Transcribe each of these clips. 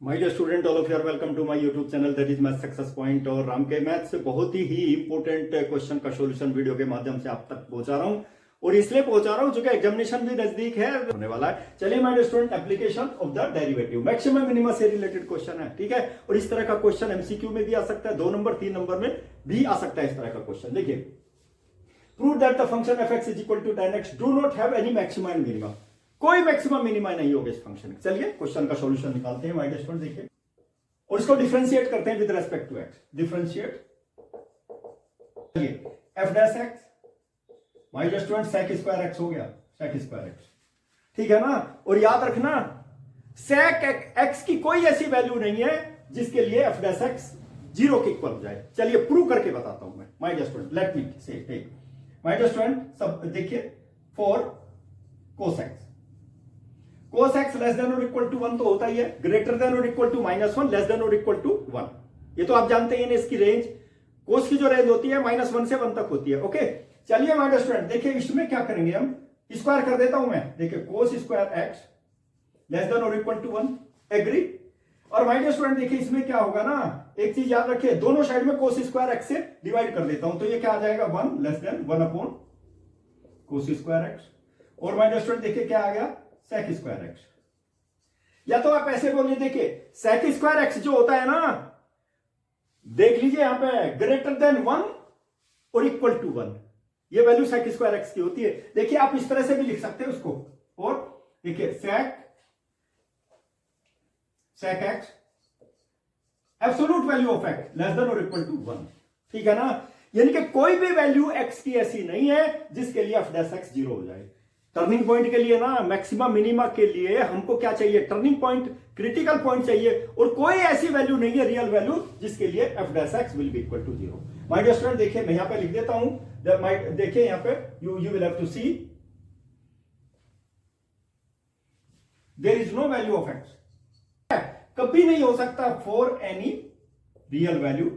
My dear student all of you are welcome to my YouTube channel that is Math Success Point. और राम के math से बहुत ही important question का solution video के माध्यम से आप तक पहुंचा रहा हूं, और इसलिए पहुंचा रहा हूं जो कि एग्जामिनेशन भी नजदीक है होने वाला है। चलिए my dear student, application of the derivative maximum minima से रिलेटेड क्वेश्चन है, ठीक है। और इस तरह का क्वेश्चन एमसीक्यू में भी आ सकता है, 2 नंबर 3 नंबर में भी आ सकता है इस तरह का क्वेश्चन। देखिए, prove that the function f(x) is equal to tan x do not have any maxima and minima. कोई मैक्सिमम मिनिमा नहीं होगा इस फंक्शन। चलिए क्वेश्चन का सॉल्यूशन निकालते हैं माय डियर स्टूडेंट। देखिए, और इसको डिफरेंशिएट करते हैं with respect to x। Differentiate f dash x my dear student sec square x हो गया, sec स्क्वायर x, ठीक है ना। और याद रखना sec x की कोई ऐसी वैल्यू नहीं है जिसके लिए f डैश x 0 के इक्वल हो जाए। चलिए प्रूव करके बताता हूं मैं my dear student. Let me say take my dear student, सब देखिए, for cos x less than और इक्वल टू 1 तो होता ही है, ग्रेटर देन और इक्वल टू -1, लेस देन और इक्वल टू 1। ये तो आप जानते हैं ना, इसकी रेंज कोस की जो रेंज होती है -1 से 1 तक होती है। ओके, चलिए माय डियर स्टूडेंट, देखिए इसमें क्या करेंगे हम, स्क्वायर कर देता हूं मैं। देखिए cos square x less than और इक्वल टू 1, एग्री। और माय डियर स्टूडेंट देखिए इसमें क्या होगा ना, एक चीज याद रखिए, दोनों साइड में cos स्क्वायर x से डिवाइड कर देता हूं, तो ये क्या आ जाएगा 1 less then 1 upon cos square x। और माय डियर स्टूडेंट देखिए क्या आ गया, sec स्क्वायर x। या तो आप ऐसे बोलिए, देखिए sec स्क्वायर x जो होता है ना, देख लीजिए यहां पे ग्रेटर देन 1 और इक्वल टू 1, ये वैल्यू sec स्क्वायर x की होती है। देखिए आप इस तरह से भी लिख सकते हैं उसको। और देखिए sec x absolute value of x less than और इक्वल टू 1, ठीक है ना। यानी कि कोई भी वैल्यू x की ऐसी नहीं है जिसके लिए f डैश x 0 हो जाए। टर्निंग पॉइंट के लिए ना, मैक्सिमा मिनिमा के लिए हमको क्या चाहिए, टर्निंग पॉइंट, क्रिटिकल पॉइंट चाहिए, और कोई ऐसी वैल्यू नहीं है रियल वैल्यू जिसके लिए f dash x will be equal to 0। My dear student देखिए मैं यहां पे लिख देता हूं, देखिए यहां पे you will have to see there is no value of x, कभी नहीं हो सकता for any real value,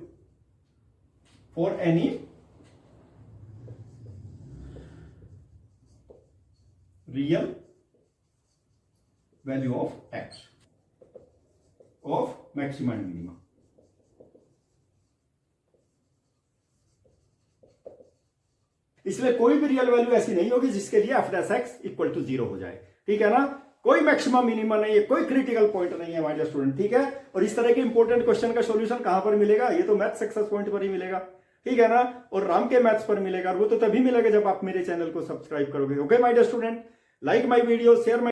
for any real value of x of maxima and minima. इसलिए कोई भी रियल वैल्यू ऐसी नहीं होगी जिसके लिए f dash x equal to 0 हो जाए, ठीक है ना। कोई मैक्सिमा मिनिमा नहीं है, कोई क्रिटिकल पॉइंट नहीं है माय डियर स्टूडेंट, ठीक है। और इस तरह के इंपॉर्टेंट क्वेश्चन का सॉल्यूशन कहां पर मिलेगा, ये तो मैथ सक्सेस पॉइंट पर ही मिलेगा, ठीक है ना। और राम के मैथ्स पर मिलेगा, और वो तो तभी मिलेगा जब आप मेरे चैनल को सब्सक्राइब करोगे। Okay my dear student, like my video, share my